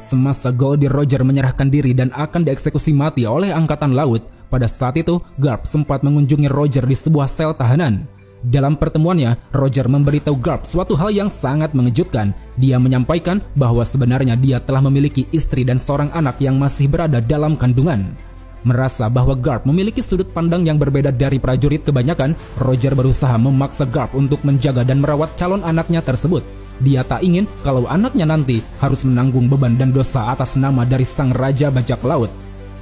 Semasa Goldie Roger menyerahkan diri dan akan dieksekusi mati oleh Angkatan Laut, pada saat itu Garp sempat mengunjungi Roger di sebuah sel tahanan. Dalam pertemuannya, Roger memberitahu Garp suatu hal yang sangat mengejutkan. Dia menyampaikan bahwa sebenarnya dia telah memiliki istri dan seorang anak yang masih berada dalam kandungan. Merasa bahwa Garp memiliki sudut pandang yang berbeda dari prajurit kebanyakan, Roger berusaha memaksa Garp untuk menjaga dan merawat calon anaknya tersebut. Dia tak ingin kalau anaknya nanti harus menanggung beban dan dosa atas nama dari sang Raja Bajak Laut.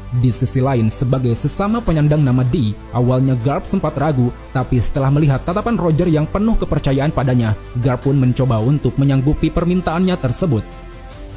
Di sisi lain, sebagai sesama penyandang nama D, awalnya Garp sempat ragu, tapi setelah melihat tatapan Roger yang penuh kepercayaan padanya, Garp pun mencoba untuk menyanggupi permintaannya tersebut.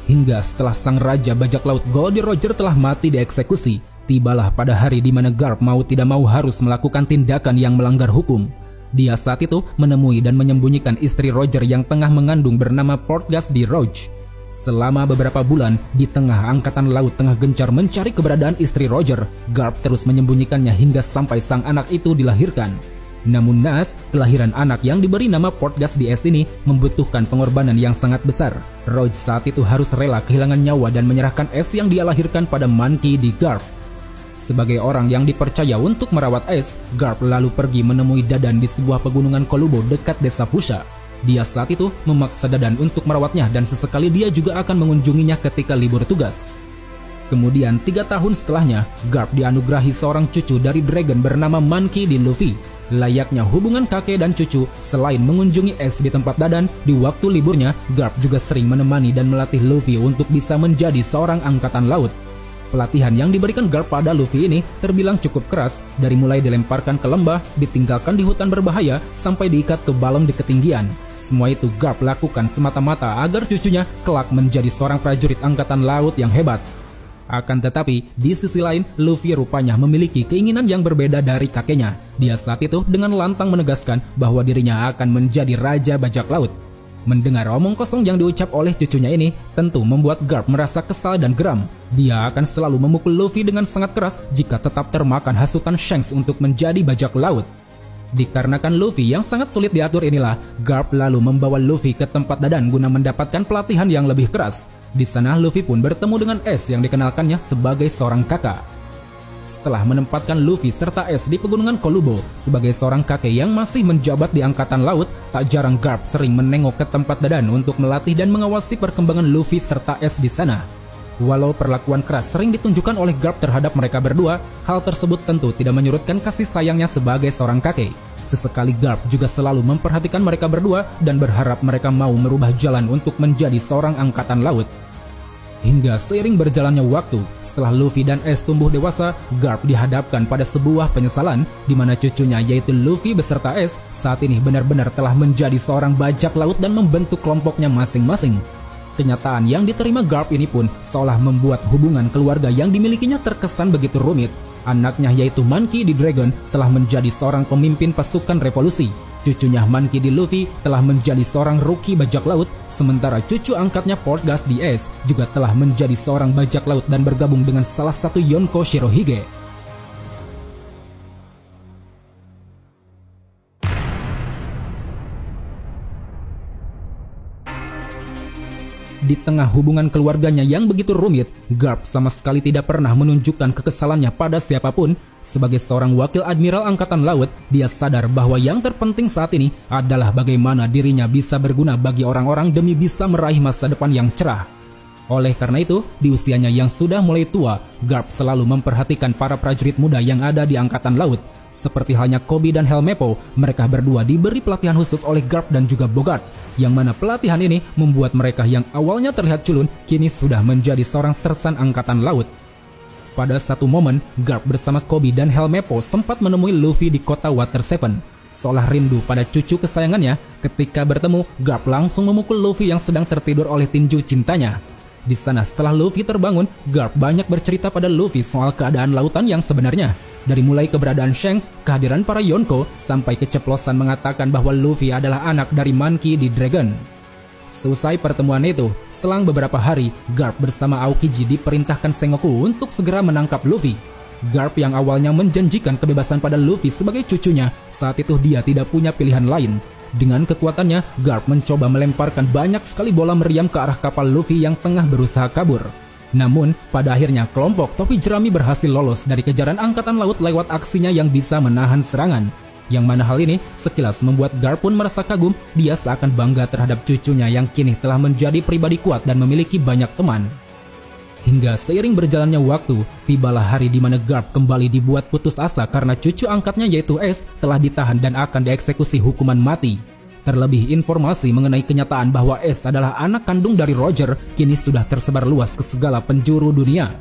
Hingga setelah sang Raja Bajak Laut Goldie Roger telah mati dieksekusi, tibalah pada hari di mana Garp mau tidak mau harus melakukan tindakan yang melanggar hukum. Dia saat itu menemui dan menyembunyikan istri Roger yang tengah mengandung bernama Portgas di Rogue. Selama beberapa bulan, di tengah Angkatan Laut tengah gencar mencari keberadaan istri Roger, Garp terus menyembunyikannya hingga sampai sang anak itu dilahirkan. Namun naas, kelahiran anak yang diberi nama Portgas di S ini membutuhkan pengorbanan yang sangat besar. Rogue saat itu harus rela kehilangan nyawa dan menyerahkan S yang dia lahirkan pada Monkey D. Garp. Sebagai orang yang dipercaya untuk merawat S, Garp lalu pergi menemui Dadan di sebuah pegunungan Kolubo dekat desa Fusha. Dia saat itu memaksa Dadan untuk merawatnya dan sesekali dia juga akan mengunjunginya ketika libur tugas. Kemudian 3 tahun setelahnya, Garp dianugerahi seorang cucu dari Dragon bernama Monkey D. Luffy. Layaknya hubungan kakek dan cucu, selain mengunjungi S di tempat Dadan, di waktu liburnya, Garp juga sering menemani dan melatih Luffy untuk bisa menjadi seorang angkatan laut. Pelatihan yang diberikan Garp pada Luffy ini terbilang cukup keras, dari mulai dilemparkan ke lembah, ditinggalkan di hutan berbahaya, sampai diikat ke balon di ketinggian. Semua itu Garp lakukan semata-mata agar cucunya kelak menjadi seorang prajurit angkatan laut yang hebat. Akan tetapi, di sisi lain, Luffy rupanya memiliki keinginan yang berbeda dari kakeknya. Dia saat itu dengan lantang menegaskan bahwa dirinya akan menjadi Raja Bajak Laut. Mendengar omong kosong yang diucap oleh cucunya ini, tentu membuat Garp merasa kesal dan geram. Dia akan selalu memukul Luffy dengan sangat keras jika tetap termakan hasutan Shanks untuk menjadi bajak laut. Dikarenakan Luffy yang sangat sulit diatur inilah, Garp lalu membawa Luffy ke tempat Dadan guna mendapatkan pelatihan yang lebih keras. Di sana Luffy pun bertemu dengan S yang dikenalkannya sebagai seorang kakak. Setelah menempatkan Luffy serta S di pegunungan Kolubo sebagai seorang kakek yang masih menjabat di angkatan laut, tak jarang Garp sering menengok ke tempat Dadan untuk melatih dan mengawasi perkembangan Luffy serta S di sana. Walau perlakuan keras sering ditunjukkan oleh Garp terhadap mereka berdua, hal tersebut tentu tidak menyurutkan kasih sayangnya sebagai seorang kakek. Sesekali Garp juga selalu memperhatikan mereka berdua dan berharap mereka mau merubah jalan untuk menjadi seorang angkatan laut. Hingga seiring berjalannya waktu, setelah Luffy dan S tumbuh dewasa, Garp dihadapkan pada sebuah penyesalan di mana cucunya yaitu Luffy beserta S saat ini benar-benar telah menjadi seorang bajak laut dan membentuk kelompoknya masing-masing. Kenyataan yang diterima Garp ini pun seolah membuat hubungan keluarga yang dimilikinya terkesan begitu rumit. Anaknya yaitu Monkey D. Dragon telah menjadi seorang pemimpin pasukan revolusi. Cucunya Monkey D. Luffy telah menjadi seorang rookie bajak laut, sementara cucu angkatnya Portgas D. S juga telah menjadi seorang bajak laut dan bergabung dengan salah satu Yonko Shirohige. Di tengah hubungan keluarganya yang begitu rumit, Garp sama sekali tidak pernah menunjukkan kekesalannya pada siapapun. Sebagai seorang wakil admiral angkatan laut, dia sadar bahwa yang terpenting saat ini adalah bagaimana dirinya bisa berguna bagi orang-orang demi bisa meraih masa depan yang cerah. Oleh karena itu, di usianya yang sudah mulai tua, Garp selalu memperhatikan para prajurit muda yang ada di angkatan laut. Seperti halnya Koby dan Helmeppo, mereka berdua diberi pelatihan khusus oleh Garp dan juga Bogart, yang mana pelatihan ini membuat mereka yang awalnya terlihat culun, kini sudah menjadi seorang sersan angkatan laut. Pada satu momen, Garp bersama Koby dan Helmeppo sempat menemui Luffy di kota Water Seven. Seolah rindu pada cucu kesayangannya, ketika bertemu, Garp langsung memukul Luffy yang sedang tertidur oleh tinju cintanya. Di sana setelah Luffy terbangun, Garp banyak bercerita pada Luffy soal keadaan lautan yang sebenarnya. Dari mulai keberadaan Shanks, kehadiran para Yonko, sampai keceplosan mengatakan bahwa Luffy adalah anak dari Monkey D. Dragon. Selesai pertemuan itu, selang beberapa hari, Garp bersama Aokiji diperintahkan Sengoku untuk segera menangkap Luffy. Garp yang awalnya menjanjikan kebebasan pada Luffy sebagai cucunya, saat itu dia tidak punya pilihan lain. Dengan kekuatannya, Garp mencoba melemparkan banyak sekali bola meriam ke arah kapal Luffy yang tengah berusaha kabur. Namun, pada akhirnya kelompok topi jerami berhasil lolos dari kejaran angkatan laut lewat aksinya yang bisa menahan serangan. Yang mana hal ini sekilas membuat Garp pun merasa kagum, dia seakan bangga terhadap cucunya yang kini telah menjadi pribadi kuat dan memiliki banyak teman. Hingga seiring berjalannya waktu, tibalah hari di mana Garp kembali dibuat putus asa karena cucu angkatnya yaitu Ace telah ditahan dan akan dieksekusi hukuman mati. Terlebih informasi mengenai kenyataan bahwa Ace adalah anak kandung dari Roger kini sudah tersebar luas ke segala penjuru dunia.